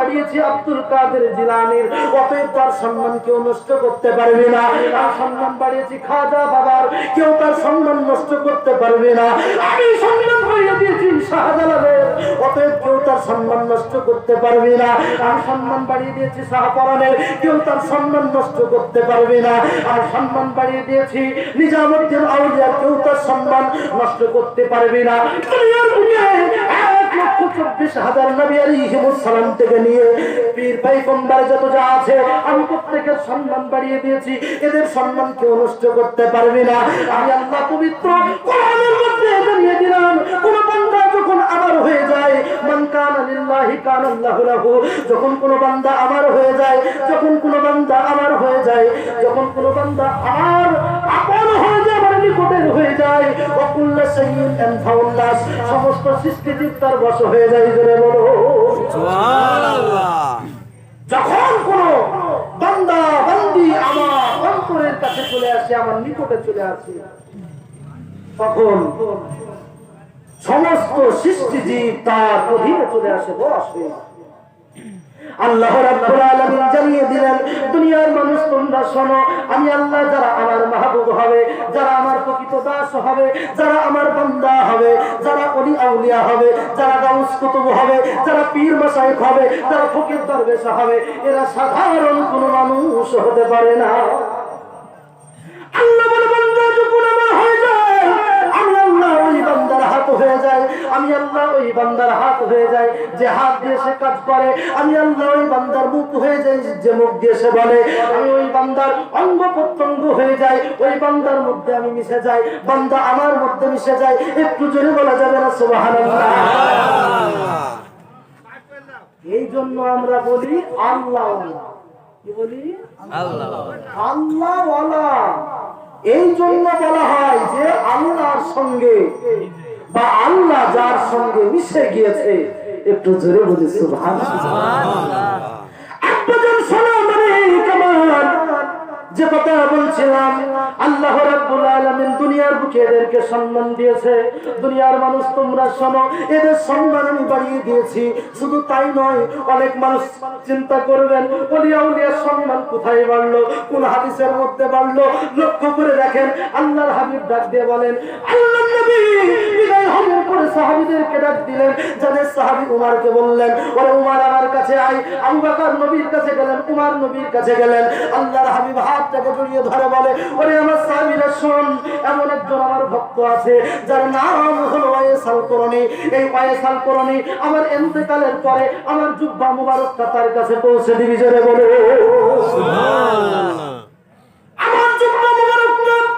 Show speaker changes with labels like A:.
A: বাড়িয়েছি আব্দুল কাদের জিলানীর, অতএব তার সম্মান কেউ নষ্ট করতে পারবে না। আর সম্মান বাড়িয়েছি খাজা বাবার, কেউ তার সম্মান নষ্ট করতে পারবে না। আমি সম্মান বাড়িয়ে দিয়েছি শাহজালালের, অতএব কেউ তার সম্মান নষ্ট করতে পারবে না। আমি সম্মান বাড়িয়ে দিয়েছি শাহপরানের, কেউ তার সম্মান নষ্ট করতে পারবে না। আর সম্মান বাড়িয়ে দিয়েছি নিজামুদ্দিন আউলিয়ার, কেউ তার সম্মান নষ্ট করতে পারবে না। দুনিয়ার বুকে 1,24,000 নবী আলাইহিমুস সালাম থেকে নিয়ে পীর পয়গম্বর যত যা আছে, আমি প্রত্যেকের সম্মান বাড়িয়ে দিয়েছি। এদের সম্মান কেউ নষ্ট করতে পারবে না। আমি আল্লাহ পবিত্র কোরআনের মধ্যে জানিয়ে দিলাম, কোন বান্দা যখন আমার হয়ে যায়, মান কানা লিল্লাহি কানা আল্লাহু লাহু, যখন কোন বান্দা আমার হয়ে যায়, যখন কোন বান্দা আমার হয়ে যায়, যখন কোন বান্দা আমার আপন হয়ে যায়, আমার নিকটের হয়ে যায়, ওয়াকুল্লু শাইইন আনফাউল্লাস, সমস্ত সৃষ্টিজীব তার বশ হয়ে যায়। জোরে বলো সুবহানাল্লাহ। যখন কোন বান্দা বান্দি আমার অন্তরের কাছে চলে আসে, আমার নিকটে চলে আসে, তখন সমস্ত সৃষ্টিজীব তার অধীনে চলে আসে, বসে। আল্লাহ রাব্বুল আলামিন জানিয়ে দিলেন, দুনিয়ার মানুষ তোমরা শোনো, আমি আল্লাহ যারা আমার মাহবুব হবে, যারা আমার প্রকৃত দাস হবে, যারা আমার বান্দা হবে, যারা ওলি আউলিয়া হবে, যারা গাউস কুতুব হবে, যারা পীর মাশায়েখ হবে, যারা ফকির দরবেশ হবে, এরা সাধারণ কোনো মানুষ হতে পারে না। আল্লাহ বলে, বান্দা যখন আমার হয়ে যায়, আমি আল্লাহ ওই বান্দার হাত হয়ে যায়, আমি আল্লাহ ওই বান্দার হাত হয়ে যায় যে হাত দিয়ে সে কাজ করে, আমি আল্লাহ ওই বান্দার মুখ হয়ে যায় যে মুখ দিয়ে সে বলে, আমি ওই বান্দার অঙ্গ প্রত্যঙ্গ হয়ে যায়, ওই বান্দার মধ্যে আমি মিশে যাই, বান্দা আমার মধ্যে মিশে যায়। একটু জোরে বলা যাবে না সুবহানাল্লাহ? এই জন্য আমরা বলি আল্লাহ, কি বলি? আল্লাহ আল্লাহওয়ালা। এই জন্য বলা হয় যে আল্লাহর সঙ্গে বা আল্লাহ যার সঙ্গে মিশে গিয়েছে, একটু জোরে বলি সুবহানাল্লাহ। আপনাদের শোনা মানে কেমন যে কথা বলছিলাম, আল্লাহ রাব্বুল আলামিন দুনিয়ার বুকে এদেরকে সম্মান দিয়েছে। দুনিয়ার মানুষ তোমরা শোনো, এদের সম্মান আমি বাড়িয়ে দিয়েছি। শুধু তাই নয়, অনেক মানুষ চিন্তা করবেন ওলিয়া উলিয়ার সম্মান কোথায় বাড়লো, কোন হাদিসের মধ্যে বাড়লো। লক্ষ্য করে দেখেন, আল্লাহর হাবিব ডাক দিয়ে বলেন, আল্লাহর নবী বিদায় হওয়ার পরে সাহাবীদেরকে ডাক দিলেন, যাদের সাহাবী উমারকে বললেন, ওরে উমার আমার কাছে আয়। আবু বকর নবীর কাছে গেলেন, উমার নবীর কাছে গেলেন। আল্লাহর হাবিব হাতটাকে জড়িয়ে ধরে বলে, ওরে আমার সাহাবীরা শোন, এমন একজন আমার ভক্ত আছে যার নাম হলো ওয়াইস আল করনি। এই ওয়াইস আল করনি আমার ইন্তেকালের পরে আমার জুব্বা মুবারকটা তার কাছে পৌঁছে দিবি। জোরে বলো